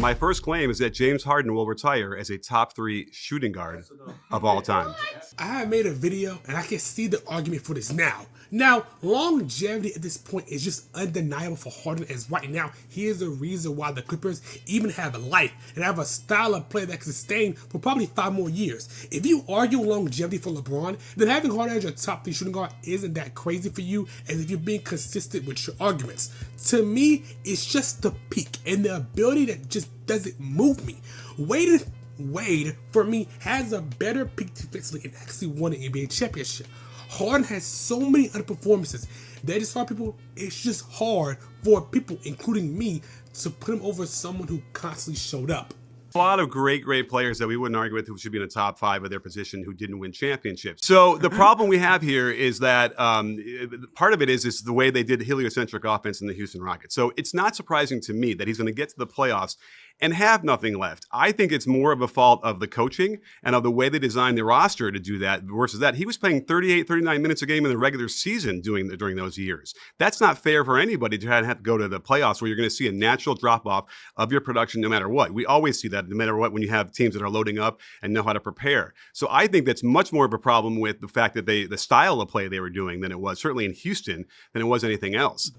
My first claim is that James Harden will retire as a top 3 shooting guard of all time. I have made a video and I can see the argument for this now. Now, longevity at this point is just undeniable for Harden, as right now he is the reason why the Clippers even have a life and have a style of play that can sustain for probably 5 more years. If you argue longevity for LeBron, then having Harden as your top 3 shooting guard isn't that crazy for you, as if you're being consistent with your arguments. To me, it's just the peak and the ability that just doesn't move me. Wade, for me, has a better peak defensively and actually won an NBA championship. Harden has so many underperformances that just for people, it's just hard for people, including me, to put him over someone who constantly showed up. A lot of great players that we wouldn't argue with who should be in the top 5 of their position who didn't win championships. So the problem we have here is that part of it is the way they did heliocentric offense in the Houston Rockets. So it's not surprising to me that he's going to get to the playoffs and have nothing left. I think it's more of a fault of the coaching and of the way they designed the roster to do that versus that. He was playing 38, 39 minutes a game in the regular season during those years. That's not fair for anybody to have to go to the playoffs where you're going to see a natural drop-off of your production no matter what. We always see that no matter what when you have teams that are loading up and know how to prepare. So I think that's much more of a problem with the fact that the style of play they were doing than it was, certainly in Houston, than it was anything else.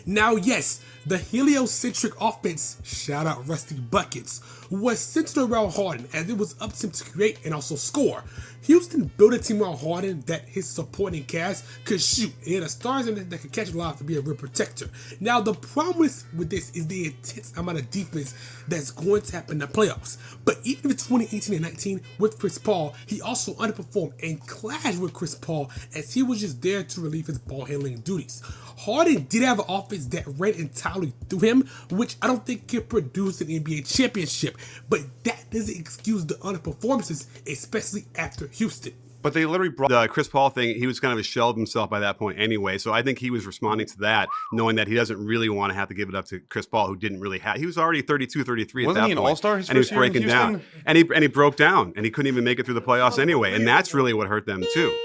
Now, yes, the heliocentric offense, shout out Rusty Buckets, was centered around Harden, as it was up to him to create and also score. Houston built a team around Harden that his supporting cast could shoot, and had the stars in it that could catch a lot to be a real protector. Now, the problem with this is the intense amount of defense that's going to happen in the playoffs. But even in 2018 and 19 with Chris Paul, he also underperformed and clashed with Chris Paul, as he was just there to relieve his ball handling duties. Harden did have an offense that ran entirely through him, which I don't think could produce an NBA championship. But that doesn't excuse the underperformances, especially after Houston. But they literally brought the Chris Paul thing. He was kind of a shell of himself by that point anyway. So I think he was responding to that, knowing that he doesn't really want to have to give it up to Chris Paul, who didn't really have. He was already 32, 33 Wasn't at that he an point. all-star his and he was first year in breaking down. And he broke down, and he couldn't even make it through the playoffs anyway. And that's really what hurt them too.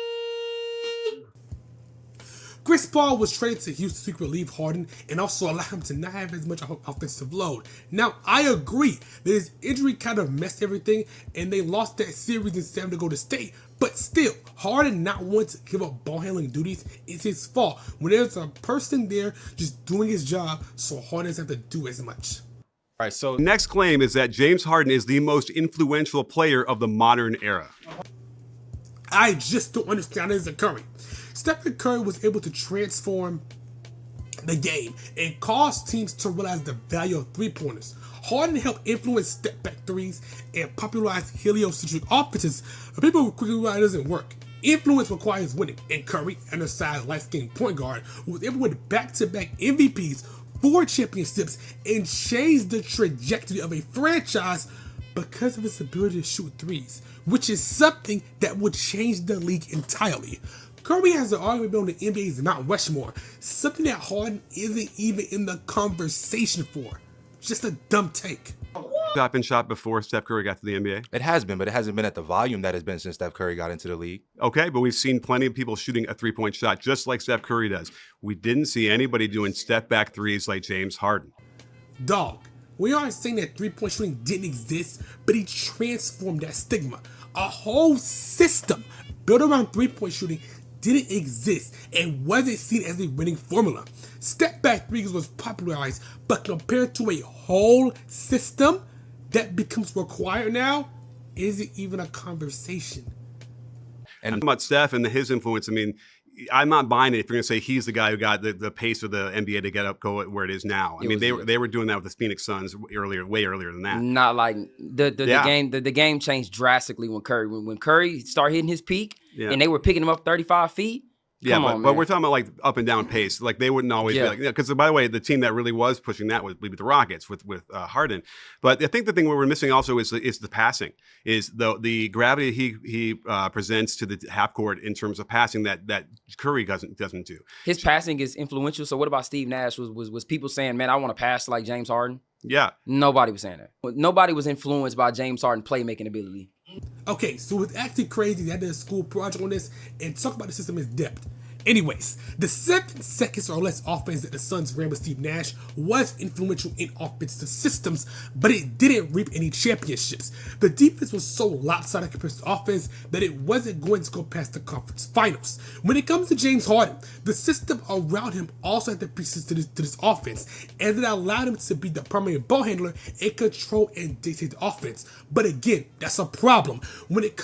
Chris Paul was traded to Houston to relieve Harden and also allow him to not have as much offensive load. Now, I agree that his injury kind of messed everything, and they lost that series in 7 to go to State. But still, Harden not wanting to give up ball handling duties is his fault when there's a person there just doing his job, so Harden doesn't have to do as much. All right, so Next claim is that James Harden is the most influential player of the modern era. I just don't understand how this is occurring. Stephen Curry was able to transform the game and cause teams to realize the value of three-pointers. Harden helped influence step-back threes and popularize heliocentric offenses, but people quickly realized it doesn't work. Influence requires winning, and Curry, undersized light-skinned point guard, was able to win back-to-back MVPs, 4 championships, and change the trajectory of a franchise because of his ability to shoot threes, which is something that would change the league entirely. Curry has an argument on the NBA's Mount Rushmore, something that Harden isn't even in the conversation for. Just a dumb take. Been shot before Steph Curry got to the NBA. it has been, but it hasn't been at the volume that has been since Steph Curry got into the league. Okay, but we've seen plenty of people shooting a three-point shot just like Steph Curry does. We didn't see anybody doing step-back threes like James Harden. Dog, we aren't saying that three-point shooting didn't exist, but he transformed that stigma. A whole system built around three-point shooting didn't exist and wasn't seen as a winning formula. Step-back threes was popularized, but compared to a whole system that becomes required now, is it even a conversation? And about Steph and his influence, I mean, I'm not buying it if you're going to say he's the guy who got the pace of the NBA to go where it is now. I mean, they were doing that with the Phoenix Suns way earlier than that. Not like the game changed drastically when Curry started hitting his peak and they were picking him up 35 feet. Yeah, but we're talking about like up and down pace. Like they wouldn't always be like, because by the way, the team that really was pushing that would be the Rockets with Harden. But I think the thing we're missing also is the passing, is the gravity he presents to the half court in terms of passing that Curry doesn't do. His passing is influential. So what about Steve Nash? Was people saying, man, I want to pass like James Harden? Yeah. Nobody was saying that. Nobody was influenced by James Harden playmaking ability. Okay, so it's actually crazy that I did a school project on this and talk about the system as depth. Anyways, the 7 seconds or less offense that the Suns ran with Steve Nash was influential in offensive systems, but it didn't reap any championships. The defense was so lopsided compared to offense that it wasn't going to go past the conference finals. When it comes to James Harden, the system around him also had the pieces to this offense, and it allowed him to be the primary ball handler and control and dictate the offense. But again, that's a problem when it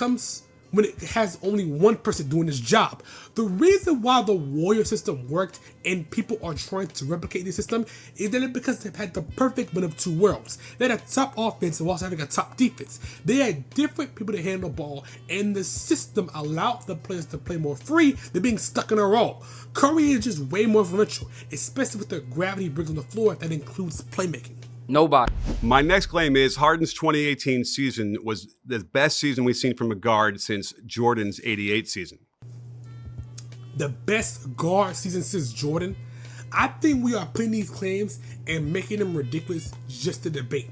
has only one person doing this job. The reason why the Warrior system worked and people are trying to replicate this system is that it's because they've had the perfect blend of two worlds. They had a top offense while also having a top defense. They had different people to handle the ball, and the system allowed the players to play more free than being stuck in a role. Curry is just way more influential, especially with the gravity he brings on the floor that includes playmaking. Nobody. My next claim is Harden's 2018 season was the best season we've seen from a guard since Jordan's 88 season. The best guard season since Jordan? I think we are putting these claims and making them ridiculous just to debate.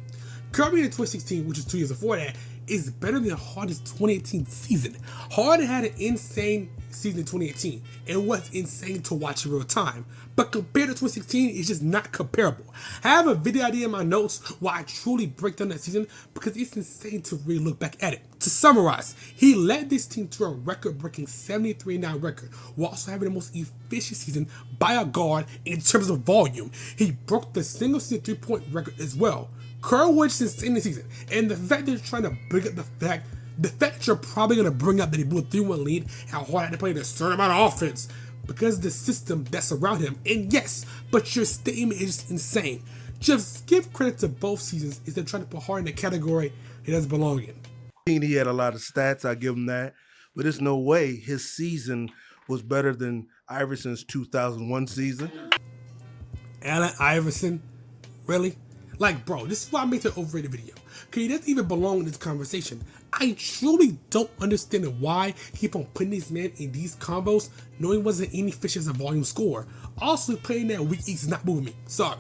Curry in 2016, which is 2 years before that, is better than Harden's 2018 season. Harden had an insane season in 2018 and was insane to watch in real time. But compared to 2016, it's just not comparable. I have a video idea in my notes where I truly break down that season because it's insane to really look back at it. To summarize, he led this team to a record-breaking 73-9 record while also having the most efficient season by a guard in terms of volume. He broke the single-season three-point record as well. Curry was insane this season, and the fact that you're trying to bring up the fact that you're probably going to bring up that he blew a 3-1 lead, how hard had to play a certain amount of offense because of the system that's around him. And yes, but your statement is just insane. Just give credit to both seasons instead of trying to put Harden in a category he doesn't belong in. He had a lot of stats, I give him that, but there's no way his season was better than Iverson's 2001 season. Allen Iverson? Really? Like, bro, this is why I made the overrated video. Because he doesn't even belong in this conversation. I truly don't understand why he keep on putting this man in these combos knowing he wasn't any fish as a volume scorer. Also, playing that weak East is not moving me. Sorry.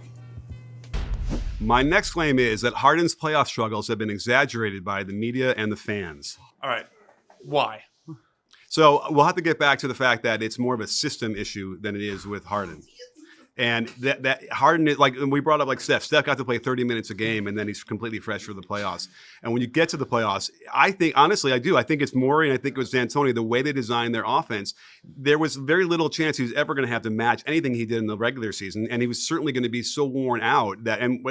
My next claim is that Harden's playoff struggles have been exaggerated by the media and the fans. All right. Why? So we'll have to get back to the fact that it's more of a system issue than it is with Harden. And that Harden is like, we brought up like Steph got to play 30 minutes a game and then he's completely fresh for the playoffs. And when you get to the playoffs, I think, honestly, I do. I think it's Morey and I think it was D'Antoni, the way they designed their offense, there was very little chance he was ever going to have to match anything he did in the regular season. And he was certainly going to be so worn out that, and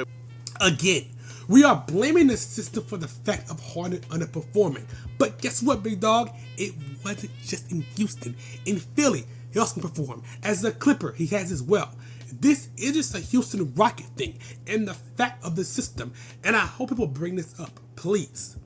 again, we are blaming the system for the fact of Harden underperforming. But guess what, big dog? It wasn't just in Houston. In Philly, he also performed. As a Clipper, he has as well. This is just a Houston Rocket thing and the fact of the system. And I hope people bring this up, please.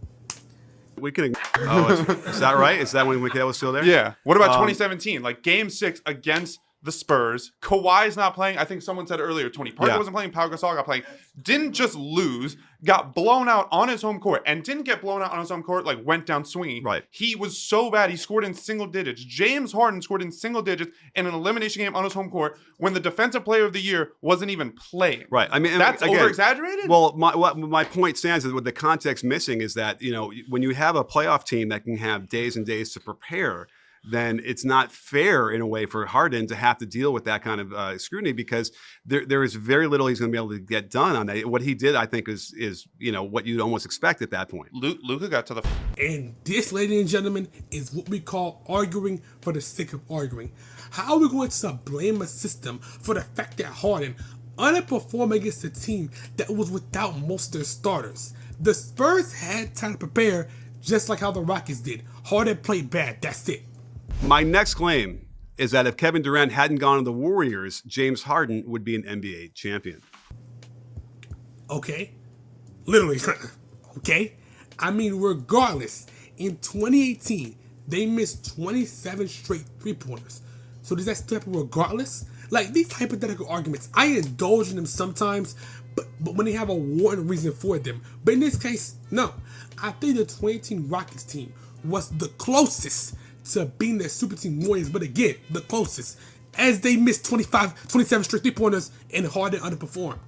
we can. Oh, is that right? Is that when Mikal was still there? Yeah. What about 2017? Like Game 6 against the Spurs. Kawhi's not playing. I think someone said earlier, Tony Parker wasn't playing. Pau Gasol got playing. Didn't just lose, got blown out on his home court, and didn't get blown out on his home court, like went down swinging. Right. He was so bad, he scored in single digits. James Harden scored in single digits in an elimination game on his home court when the defensive player of the year wasn't even playing. Right. I mean, that's again, over-exaggerated? Well, my point stands is with the context missing is that, you know, when you have a playoff team that can have days and days to prepare, then it's not fair in a way for Harden to have to deal with that kind of scrutiny because there is very little he's going to be able to get done on that. What he did, I think, is you know what you'd almost expect at that point. Luka got to the. And this, ladies and gentlemen, is what we call arguing for the sake of arguing. How are we going to blame a system for the fact that Harden underperformed against a team that was without most of their starters? The Spurs had time to prepare, just like how the Rockets did. Harden played bad. That's it. My next claim is that if Kevin Durant hadn't gone to the Warriors, James Harden would be an NBA champion. Okay. Literally. Okay. I mean, regardless, in 2018, they missed 27 straight three-pointers. So does that still happen regardless? Like, these hypothetical arguments, I indulge in them sometimes, but when they have a warranted reason for them. But in this case, no. I think the 2018 Rockets team was the closest to being their super team Warriors, but again, the closest, as they missed 27 straight three-pointers and Harden underperformed.